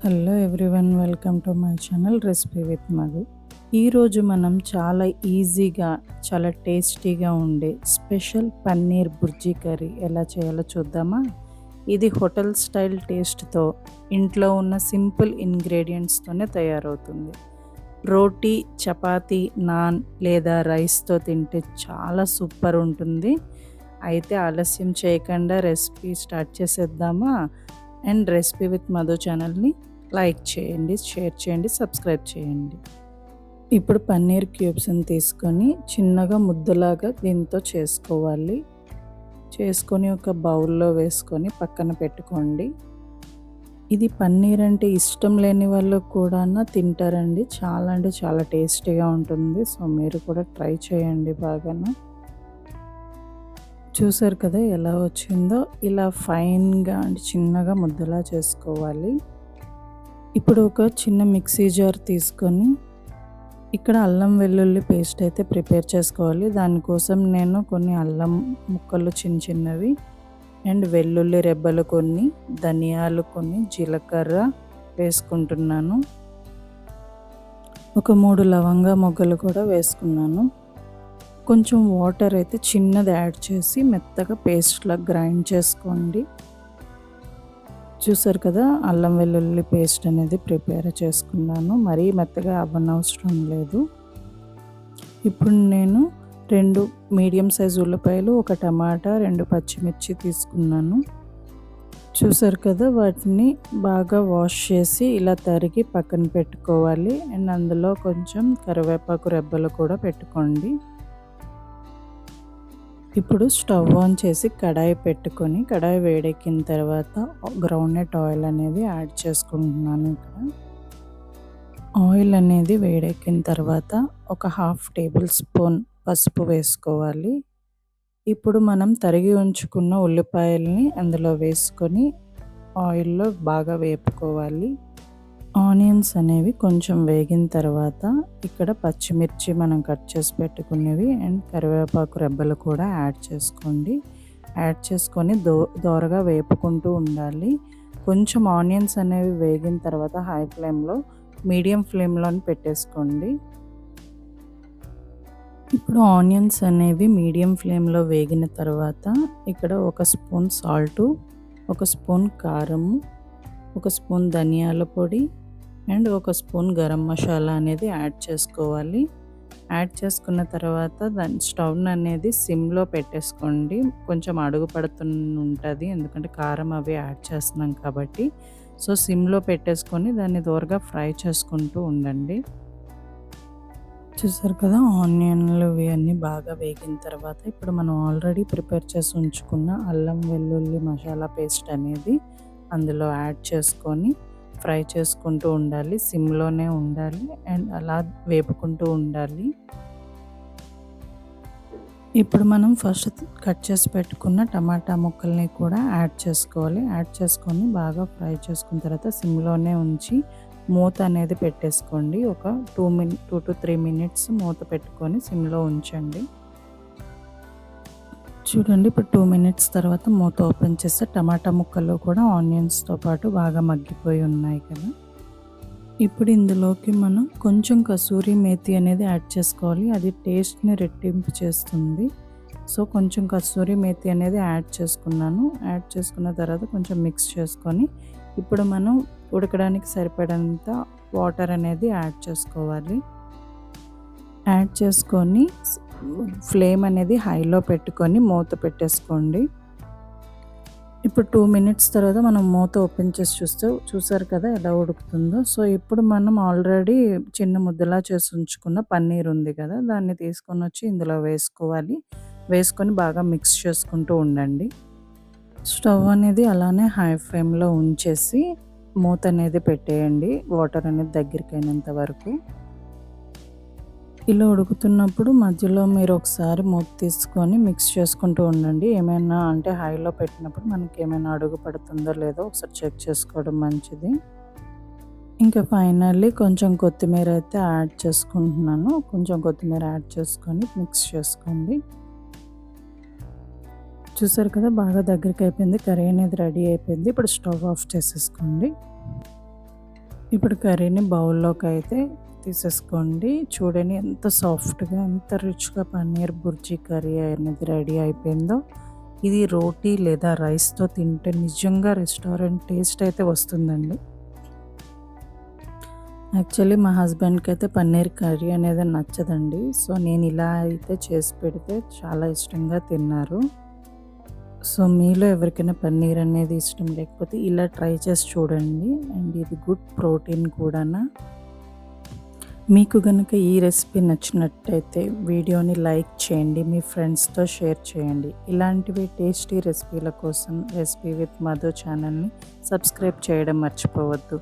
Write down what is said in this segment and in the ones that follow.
Hello everyone, welcome to my channel recipe with Madhu. ఈరోజు మనం చాలా ఈజీగా చాలా టేస్టీగా ఉండే స్పెషల్ పన్నీర్ బుర్జీ కర్రీ ఎలా చేయాలో చూద్దామా. ఇది హోటల్ స్టైల్ టేస్ట్తో ఇంట్లో ఉన్న సింపుల్ ఇంగ్రీడియంట్స్తోనే తయారవుతుంది. రోటీ, చపాతీ, నాన్ లేదా రైస్తో తింటే చాలా సూపర్ ఉంటుంది. అయితే ఆలస్యం చేయకుండా రెసిపీ స్టార్ట్ చేసేద్దామా. అండ్ రెసిపీ విత్ మధు ఛానల్ని లైక్ చేయండి, షేర్ చేయండి, సబ్స్క్రైబ్ చేయండి. ఇప్పుడు పన్నీర్ క్యూబ్స్ని తీసుకొని చిన్నగా ముద్దలాగా దీంతో చేసుకోవాలి. చేసుకొని ఒక బౌల్లో వేసుకొని పక్కన పెట్టుకోండి. ఇది పన్నీర్ అంటే ఇష్టం లేని వాళ్ళు కూడా తింటారండి. చాలా అంటే చాలా టేస్టీగా ఉంటుంది. సో మీరు కూడా ట్రై చేయండి బాగాను. చూసారు కదా ఎలా వచ్చిందో. ఇలా ఫైన్గా అంటే చిన్నగా ముద్దలా చేసుకోవాలి. ఇప్పుడు ఒక చిన్న మిక్సీ జార్ తీసుకొని ఇక్కడ అల్లం వెల్లుల్లి పేస్ట్ అయితే ప్రిపేర్ చేసుకోవాలి. దానికోసం నేను కొన్ని అల్లం ముక్కలు చిన్న చిన్నవి అండ్ వెల్లుల్లి రెబ్బలు కొన్ని, ధనియాలు కొన్ని, జీలకర్ర వేసుకుంటున్నాను. ఒక 3 లవంగా మొగ్గలు కూడా వేసుకున్నాను. కొంచెం వాటర్ అయితే చిన్నది యాడ్ చేసి మెత్తగా పేస్ట్లా గ్రైండ్ చేసుకోండి. చూసారు కదా అల్లం వెల్లుల్లి పేస్ట్ అనేది ప్రిపేర్ చేసుకున్నాను. మరీ మెత్తగా అవ్వనవసరం లేదు. ఇప్పుడు నేను 2 మీడియం సైజు ఉల్లిపాయలు, ఒక టమాటా, 2 పచ్చిమిర్చి తీసుకున్నాను. చూసారు కదా వాటిని బాగా వాష్ చేసి ఇలా తరిగి పక్కన పెట్టుకోవాలి. అండ్ అందులో కొంచెం కరివేపాకు రెబ్బలు కూడా పెట్టుకోండి. ఇప్పుడు స్టవ్ ఆన్ చేసి కడాయి పెట్టుకొని కడాయి వేడెక్కిన తర్వాత గ్రౌండ్నట్ ఆయిల్ అనేది యాడ్ చేసుకుంటున్నాను. ఇక్కడ ఆయిల్ అనేది వేడెక్కిన తర్వాత ఒక 1/2 టేబుల్ స్పూన్ పసుపు వేసుకోవాలి. ఇప్పుడు మనం తరిగి ఉంచుకున్న ఉల్లిపాయల్ని అందులో వేసుకొని ఆయిల్లో బాగా వేపుకోవాలి. ఆనియన్స్ అనేవి కొంచెం వేగిన తర్వాత ఇక్కడ పచ్చిమిర్చి మనం కట్ చేసి పెట్టుకునేవి అండ్ కరివేపాకు రెబ్బలు కూడా యాడ్ చేసుకోండి. యాడ్ చేసుకొని దోరగా వేపుకుంటూ ఉండాలి. కొంచెం ఆనియన్స్ అనేవి వేగిన తర్వాత హై ఫ్లేమ్లో, మీడియం ఫ్లేమ్లో పెట్టేసుకోండి. ఇప్పుడు ఆనియన్స్ అనేవి మీడియం ఫ్లేమ్లో వేగిన తర్వాత ఇక్కడ ఒక స్పూన్ సాల్టు, ఒక స్పూన్ కారము, ఒక స్పూన్ ధనియాల పొడి అండ్ ఒక స్పూన్ గరం మసాలా అనేది యాడ్ చేసుకోవాలి. యాడ్ చేసుకున్న తర్వాత దాని స్టవ్ అనేది సిమ్లో పెట్టేసుకోండి. కొంచెం అడుగు పడుతుంటుంది ఎందుకంటే కారం అవి యాడ్ చేస్తున్నాం కాబట్టి. సో సిమ్లో పెట్టేసుకొని దాన్ని దోరగా ఫ్రై చేసుకుంటూ ఉండండి. చూసారు కదా ఆనియన్లు ఇవన్నీ బాగా వేగిన తర్వాత ఇప్పుడు మనం ఆల్రెడీ ప్రిపేర్ చేసి ఉంచుకున్న అల్లం వెల్లుల్లి మసాలా పేస్ట్ అనేది అందులో యాడ్ చేసుకొని ఫ్రై చేసుకుంటూ ఉండాలి. సిమ్లోనే ఉండాలి అండ్ అలా వేపుకుంటూ ఉండాలి. ఇప్పుడు మనం ఫస్ట్ కట్ చేసి పెట్టుకున్న టమాటా ముక్కల్ని కూడా యాడ్ చేసుకోవాలి. యాడ్ చేసుకొని బాగా ఫ్రై చేసుకున్న తర్వాత సిమ్లోనే ఉంచి మూత అనేది పెట్టేసుకోండి. ఒక 2 to 3 మినిట్స్ మూత పెట్టుకొని సిమ్లో ఉంచండి. చూడండి ఇప్పుడు 2 మినిట్స్ తర్వాత మూత ఓపెన్ చేస్తే టమాటా ముక్కలు కూడా ఆనియన్స్తో పాటు బాగా మగ్గిపోయి ఉన్నాయి కదా. ఇప్పుడు ఇందులోకి మనం కొంచెం కసూరి మేతి అనేది యాడ్ చేసుకోవాలి. అది టేస్ట్ని రెట్టింపు చేస్తుంది. సో కొంచెం కసూరి మేతి అనేది యాడ్ చేసుకున్నాను. యాడ్ చేసుకున్న తర్వాత కొంచెం మిక్స్ చేసుకొని ఇప్పుడు మనం ఉడకడానికి సరిపడంత వాటర్ అనేది యాడ్ చేసుకోవాలి. యాడ్ చేసుకొని ఫ్లేమ్ అనేది హైలో పెట్టుకొని మూత పెట్టేసుకోండి. ఇప్పుడు 2 మినిట్స్ తర్వాత మనం మూత ఓపెన్ చేసి చూసారు కదా ఎలా ఉడుకుతుందో. సో ఇప్పుడు మనం ఆల్రెడీ చిన్న ముద్దలా చేసి ఉంచుకున్న పన్నీర్ ఉంది కదా, దాన్ని తీసుకొని వచ్చి ఇందులో వేసుకోవాలి. వేసుకొని బాగా మిక్స్ చేసుకుంటూ ఉండండి. స్టవ్ అనేది అలానే హై ఫ్లేమ్లో ఉంచేసి మూత అనేది పెట్టేయండి వాటర్ అనేది దగ్గరికి అయినంత వరకు. ఇలా ఉడుకుతున్నప్పుడు మధ్యలో మీరు ఒకసారి మూత తీసుకొని మిక్స్ చేసుకుంటూ ఉండండి. ఏమైనా అంటే హైలో పెట్టినప్పుడు మనకి ఏమైనా అడుగు పడుతుందో లేదో ఒకసారి చెక్ చేసుకోవడం మంచిది. ఇంకా ఫైనల్లీ కొంచెం కొత్తిమీర అయితే యాడ్ చేసుకుంటున్నాను. కొంచెం కొత్తిమీర యాడ్ చేసుకొని మిక్స్ చేసుకోండి. చూసారు కదా బాగా దగ్గరికి అయిపోయింది. కర్రీ అనేది రెడీ అయిపోయింది. ఇప్పుడు స్టవ్ ఆఫ్ చేసేసుకోండి. ఇప్పుడు కర్రీని బౌల్లోకి అయితే తీసేసుకోండి. చూడండి ఎంత సాఫ్ట్‌గా, ఎంత రిచ్‌గా పన్నీర్ బుర్జీ కర్రీ అనేది రెడీ అయిపోయిందో. ఇది రోటీ లేదా రైస్‌తో తింటే నిజంగా రెస్టారెంట్ టేస్ట్ అయితే వస్తుందండి. యాక్చువల్లీ మా హస్బెండ్‌కైతే పన్నీర్ కర్రీ అనేది నచ్చదండి. సో, నేను ఇలా అయితే చేసి పెడితే చాలా ఇష్టంగా తిన్నారు. సో, మీలో ఎవరికైనా పన్నీర్ అనేది ఇష్టం లేకపోతే ఇలా ట్రై చేసి చూడండి. అండ్ ఇది గుడ్ ప్రోటీన్ కూడానా. మీకు గనుక ఈ రెసిపీ నచ్చినట్టయితే వీడియోని లైక్ చేయండి. మీ ఫ్రెండ్స్‌తో షేర్ చేయండి. ఇలాంటివి టేస్టీ రెసిపీల కోసం రెసిపీ విత్ మధు ఛానల్‌ని సబ్స్క్రైబ్ చేయడం మర్చిపోవద్దు.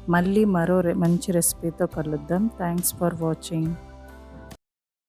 మళ్ళీ మరో మంచి రెసిపీతో కలుద్దాం. Thanks for watching.